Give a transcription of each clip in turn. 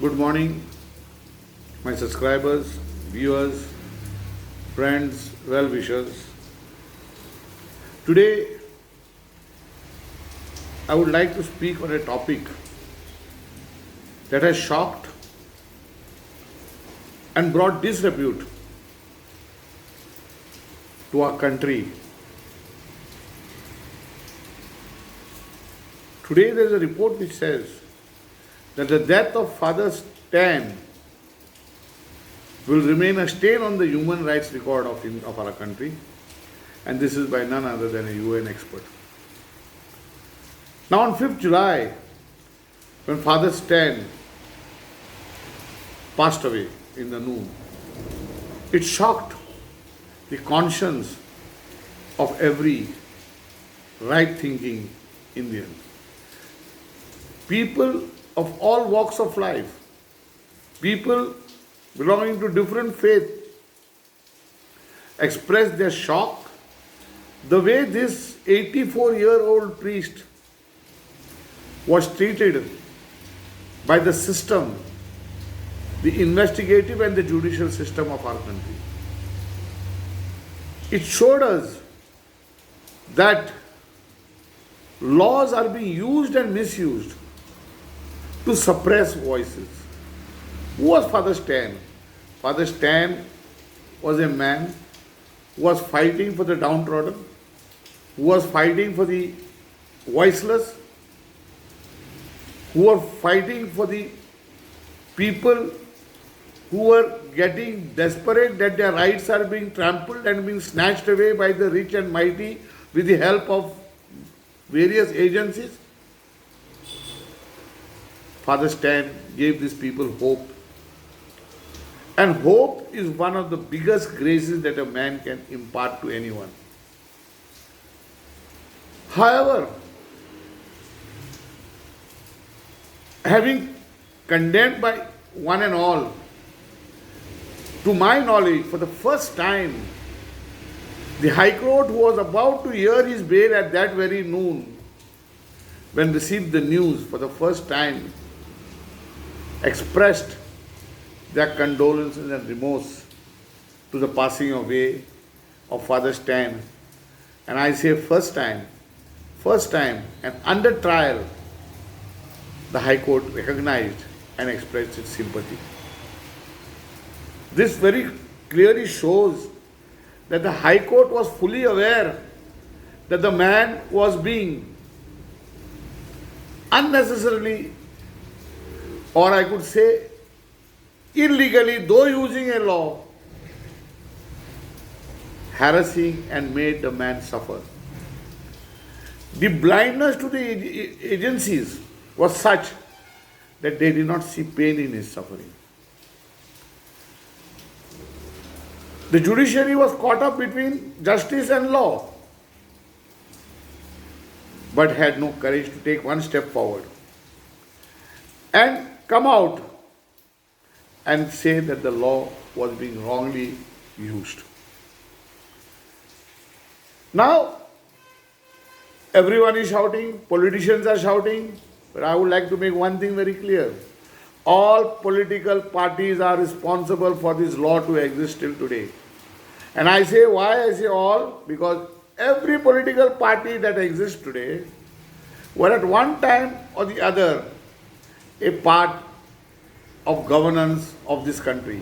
Good morning, my subscribers, viewers, friends, well wishers. Today, I would like to speak on a topic that has shocked and brought disrepute to our country. Today, there is a report which says that the death of Father Stan will remain a stain on the human rights record of our country, and this is by none other than a UN expert. Now, on 5th July, when Father Stan passed away in the noon, it shocked the conscience of every right-thinking Indian. People of all walks of life, people belonging to different faiths, expressed their shock the way this 84-year-old priest was treated by the system, the investigative and the judicial system of our country. It showed us that laws are being used and misused to suppress voices. Who was Father Stan? Father Stan was a man who was fighting for the downtrodden, who was fighting for the voiceless, who were fighting for the people who were getting desperate that their rights are being trampled and being snatched away by the rich and mighty with the help of various agencies. Father Stan gave these people hope. And hope is one of the biggest graces that a man can impart to anyone. However, having condemned by one and all, to my knowledge, for the first time, the High Court, who was about to hear his bail at that very noon, when received the news for the first time, expressed their condolences and remorse to the passing away of Father Stan. And I say first time, and under trial, the High Court recognized and expressed its sympathy. This very clearly shows that the High Court was fully aware that the man was being unnecessarily, or I could say illegally, though using a law, harassing and made the man suffer. The blindness to the agencies was such that they did not see pain in his suffering. The judiciary was caught up between justice and law, but had no courage to take one step forward and come out and say that the law was being wrongly used. Now, everyone is shouting, politicians are shouting, but I would like to make one thing very clear. All political parties are responsible for this law to exist till today. And I say why I say all, because every political party that exists today were at one time or the other a part of governance of this country.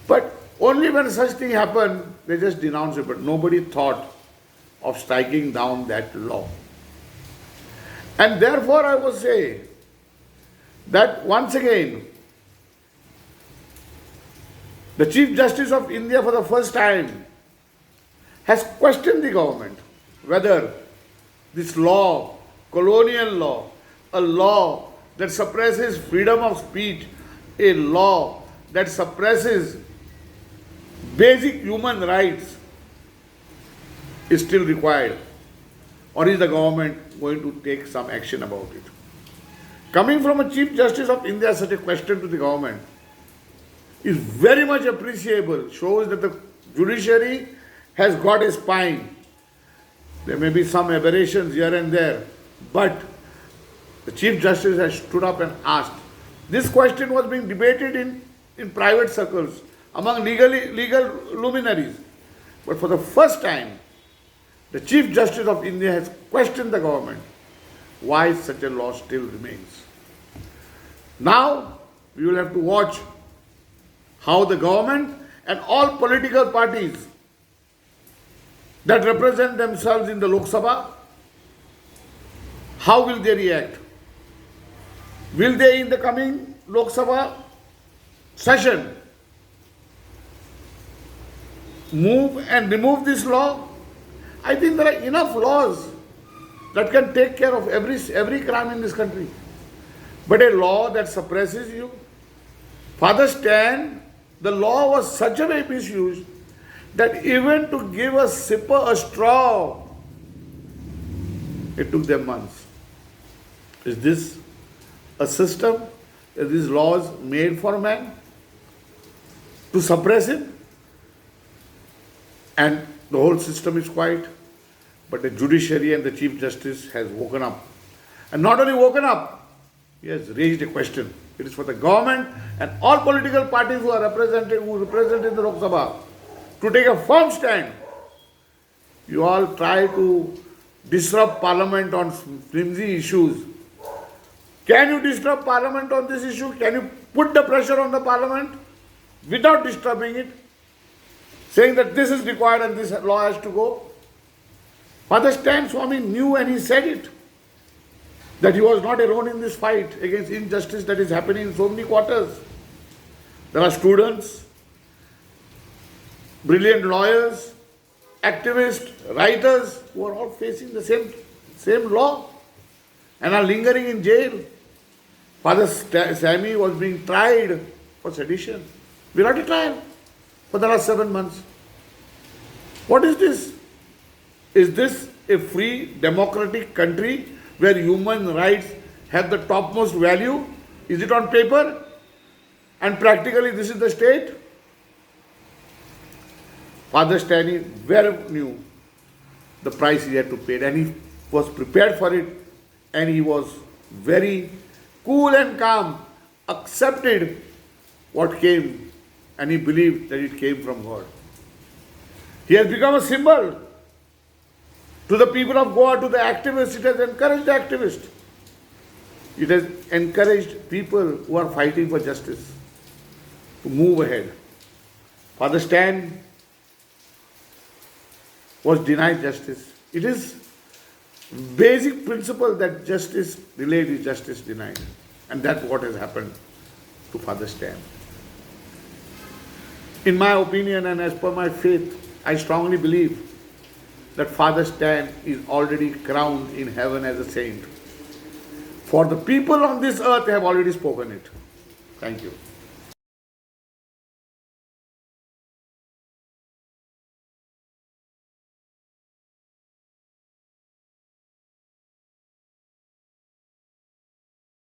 But only when such thing happened, they just denounced it, but nobody thought of striking down that law. And therefore I would say that once again, the Chief Justice of India for the first time has questioned the government whether this law, colonial law, a law that suppresses freedom of speech, a law that suppresses basic human rights, is still required, or is the government going to take some action about it? Coming from a Chief Justice of India, such a question to the government is very much appreciable, shows that the judiciary has got a spine. There may be some aberrations here and there, but the Chief Justice has stood up and asked This question was being debated in private circles among legal luminaries. But for the first time, the Chief Justice of India has questioned the government why such a law still remains. Now, we will have to watch how the government and all political parties that represent themselves in the Lok Sabha, how will they react? Will they in the coming Lok Sabha session move and remove this law? I think there are enough laws that can take care of every crime in this country. But a law that suppresses you, Father Stan, the law was such a way misused that even to give a sipper a straw, it took them months. Is this a system? Are these laws made for man to suppress him? And the whole system is quiet. But the judiciary and the Chief Justice has woken up. And not only woken up, he has raised a question. It is for the government and all political parties who represent in the Lok Sabha to take a firm stand. You all try to disrupt Parliament on flimsy issues. Can you disrupt Parliament on this issue? Can you put the pressure on the Parliament without disturbing it? Saying that this is required and this law has to go? Father Stan Swami knew and he said it, that he was not alone in this fight against injustice that is happening in so many quarters. There are students, brilliant lawyers, activists, writers who are all facing the same law and are lingering in jail. Father Sammy was being tried for sedition without a trial for the last 7 months. What is this? Is this a free democratic country where human rights have the topmost value? Is it on paper? And practically this is the state? Father Stanley well knew the price he had to pay and he was prepared for it, and he was very cool and calm, accepted what came, and he believed that it came from God. He has become a symbol to the people of Goa, to the activists. It has encouraged the activists. It has encouraged people who are fighting for justice to move ahead. Father Stan was denied justice. It is basic principle that justice delayed is justice denied. And that's what has happened to Father Stan. In my opinion and as per my faith, I strongly believe that Father Stan is already crowned in heaven as a saint. For the people on this earth have already spoken it. Thank you.